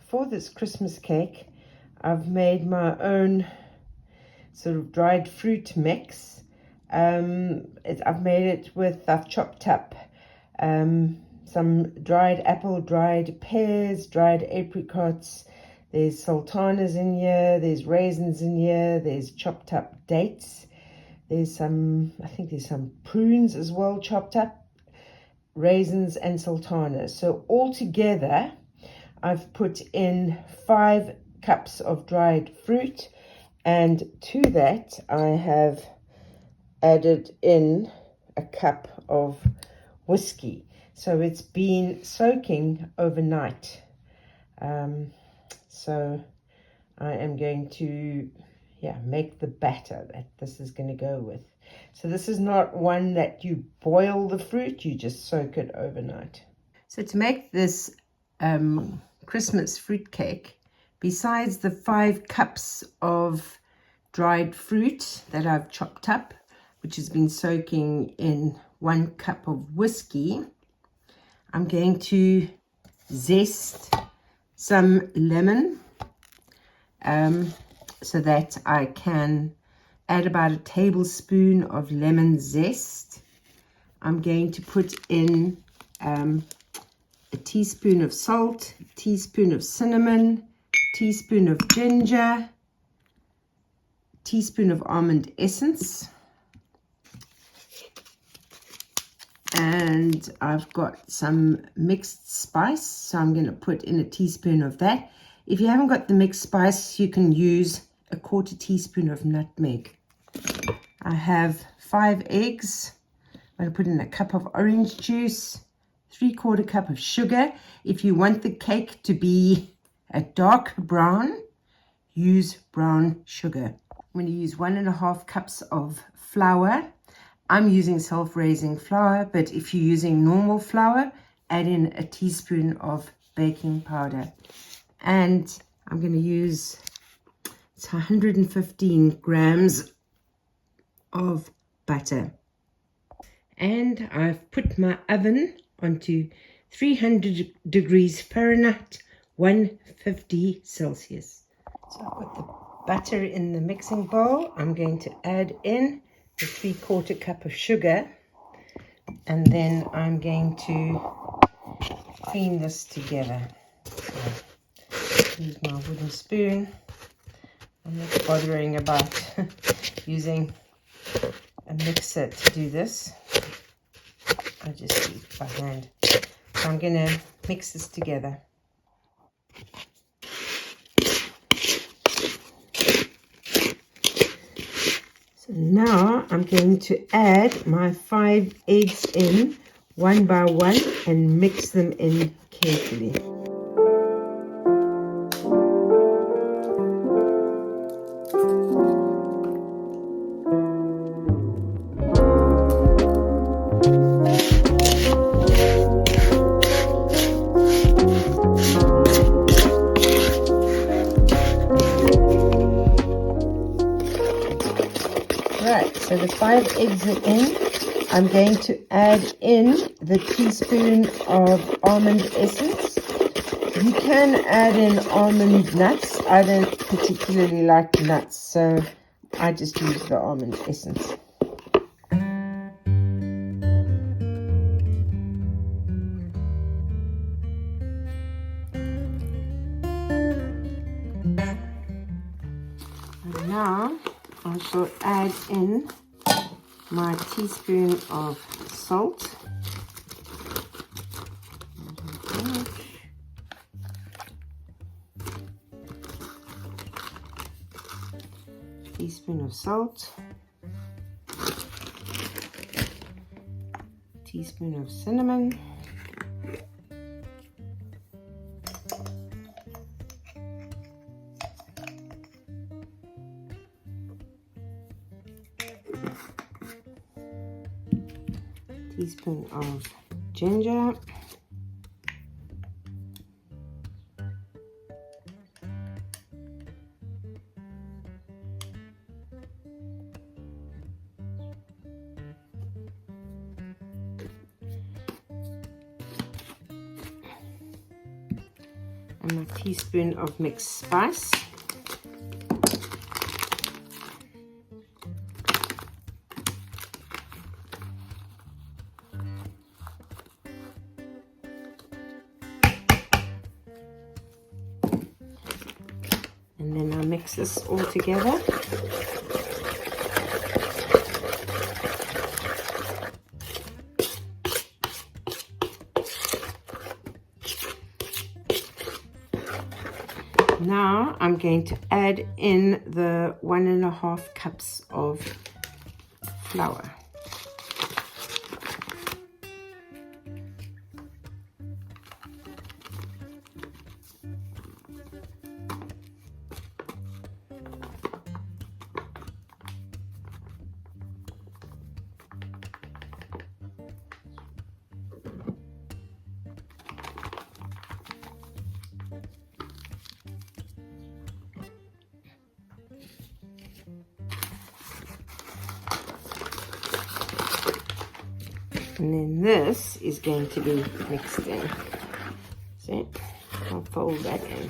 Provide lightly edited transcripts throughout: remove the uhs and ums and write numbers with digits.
For this Christmas cake, I've made my own sort of dried fruit mix. I've made it with, I've chopped up some dried apple, dried pears, dried apricots. There's sultanas in here, there's raisins in here, there's chopped up dates. There's some, I think there's some prunes as well chopped up, raisins and sultanas. So all together, I've put in 5 cups of dried fruit, and to that I have added in a cup of whiskey. So it's been soaking overnight. So I am going to make the batter that this is going to go with. So this is not one that you boil the fruit, you just soak it overnight. So to make this Christmas fruit cake, besides the 5 cups of dried fruit that I've chopped up, which has been soaking in 1 cup of whiskey, I'm going to zest some lemon so that I can add about a tablespoon of lemon zest. I'm going to put in a teaspoon of salt, a teaspoon of cinnamon, a teaspoon of ginger, a teaspoon of almond essence, and I've got some mixed spice, so I'm going to put in a teaspoon of that. If you haven't got the mixed spice, you can use a 1/4 teaspoon of nutmeg. I have 5 eggs. I'm going to put in a cup of orange juice, 3/4 cup of sugar. If you want the cake to be a dark brown, use brown sugar. I'm going to use 1.5 cups of flour. I'm using self-raising flour, but if you're using normal flour, add in a teaspoon of baking powder. And I'm going to use 115 grams of butter. And I've put my oven onto 300 degrees Fahrenheit, 150 Celsius. So I've got the butter in the mixing bowl. I'm going to add in the 3/4 cup of sugar, and then I'm going to clean this together. So use my wooden spoon. I'm not bothering about using a mixer to do this. I just do it by hand. So I'm going to mix this together. So now I'm going to add my 5 eggs in one by one and mix them in carefully. Right, so the 5 eggs are in. I'm going to add in the teaspoon of almond essence. You can add in almond nuts. I don't particularly like nuts, so I just use the almond essence. And now I shall add in my teaspoon of salt, teaspoon of cinnamon, teaspoon of ginger, and my teaspoon of mixed spice. And then I mix this all together. Now I'm going to add in the 1.5 cups of flour. And then this is going to be mixed in. See, I'll fold that in.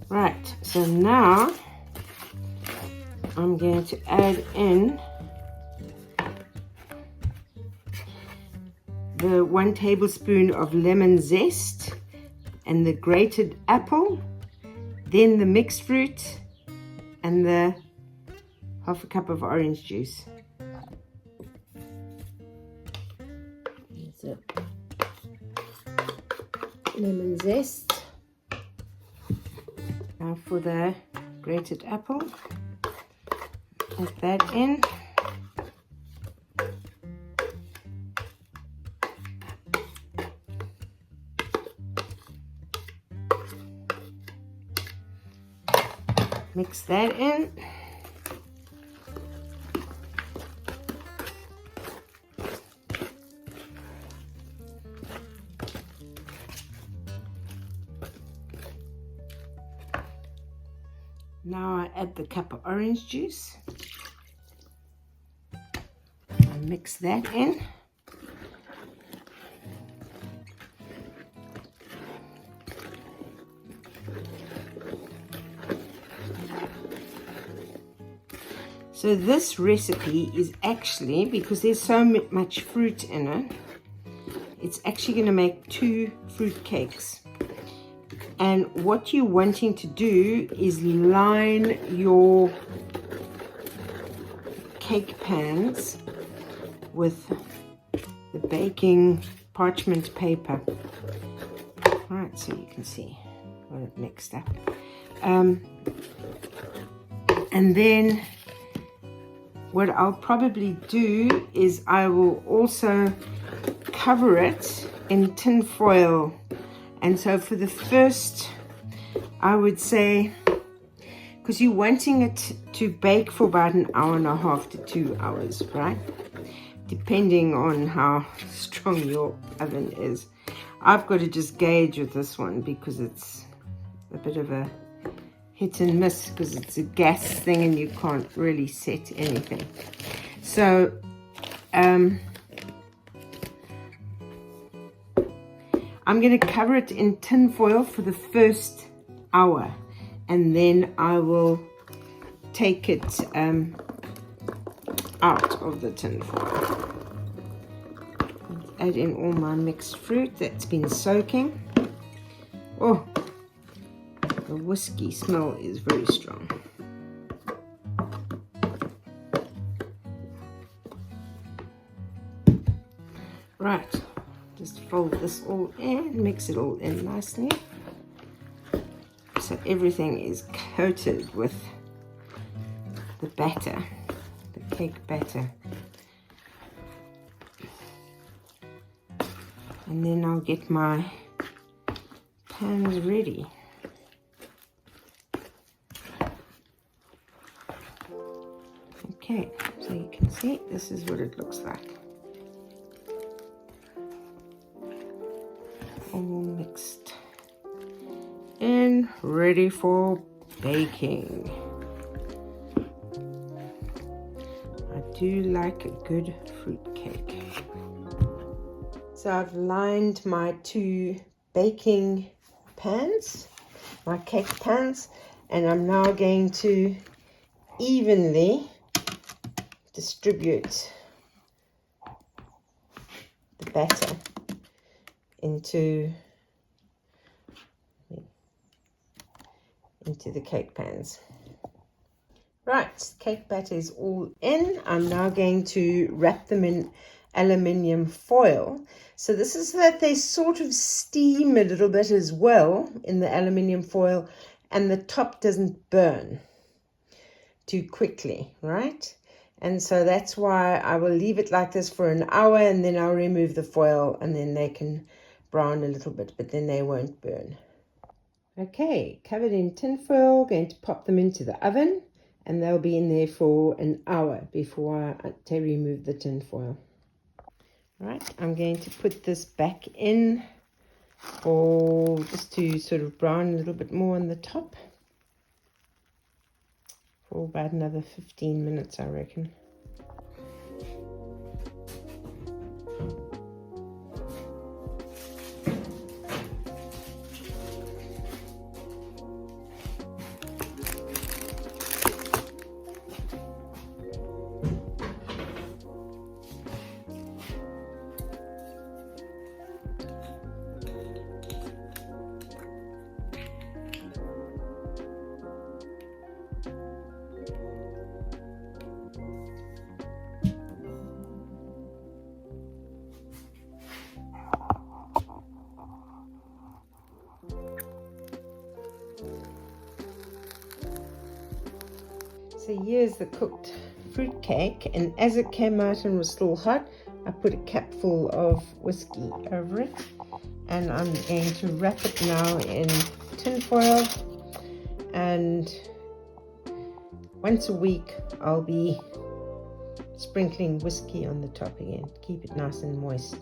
Right, so now I'm going to add in the 1 tablespoon of lemon zest and the grated apple, then the mixed fruit and the 1/2 cup of orange juice. So, lemon zest. Now for the grated apple. Add that in. Mix that in. Now I add the cup of orange juice. Mix that in. So this recipe is actually, because there's so much fruit in it, it's actually going to make 2 fruit cakes. And what you're wanting to do is line your cake pans with the baking parchment paper. Right, so you can see got it mixed up. And then what I'll probably do is I will also cover it in tin foil. And so for the first, I would say, because you're wanting it to bake for about 1.5 to 2 hours, right? Depending on how strong your oven is. I've got to just gauge with this one because it's a bit of a hit and miss because it's a gas thing and you can't really set anything. So I'm going to cover it in tin foil for the first hour, and then I will take it out of the tin foil. Add in all my mixed fruit that's been soaking. Oh, the whiskey smell is very strong. Right, just fold this all in, mix it all in nicely. So everything is coated with the batter, the cake batter. And then I'll get my pans ready. Okay, so you can see this is what it looks like. all mixed and ready for baking. I do like a good fruit cake. So I've lined my 2 baking pans, my cake pans, and I'm now going to evenly distribute the batter into the cake pans. Right, cake batter is all in. I'm now going to wrap them in aluminium foil. So this is so that they sort of steam a little bit as well in the aluminium foil, and the top doesn't burn too quickly, right? And so that's why I will leave it like this for an hour, and then I'll remove the foil, and then they can brown a little bit, but then they won't burn. Okay, covered in tin foil, going to pop them into the oven, and they'll be in there for an hour before I remove the tin foil. Right, I'm going to put this back in for just to sort of brown a little bit more on the top for about another 15 minutes, I reckon. So here's the cooked fruit cake, and as it came out and was still hot, I put a capful of whiskey over it, and I'm going to wrap it now in tin foil, and once a week I'll be sprinkling whiskey on the top again, keep it nice and moist.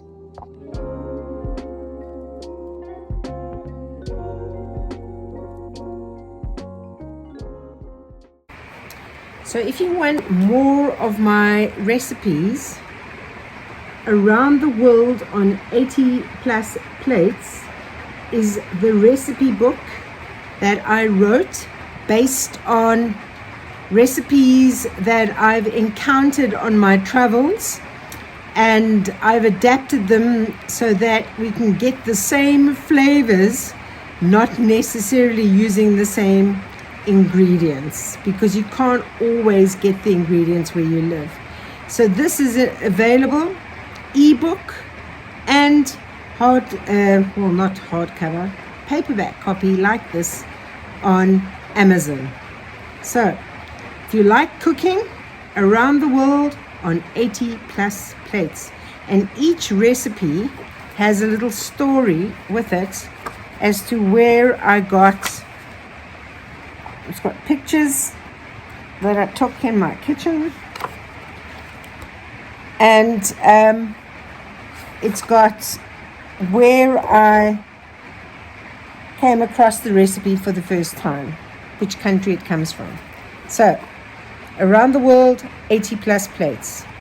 So if you want more of my recipes around the world on 80 plus plates is the recipe book that I wrote based on recipes that I've encountered on my travels, and I've adapted them so that we can get the same flavors, not necessarily using the same ingredients, because you can't always get the ingredients where you live. So this is available ebook and not hardcover, paperback copy like this on Amazon. So if you like cooking around the world on 80 plus plates, and each recipe has a little story with it as to where I got. It's got pictures that I took in my kitchen, and it's got where I came across the recipe for the first time, which country it comes from. So around the world, 80 plus plates.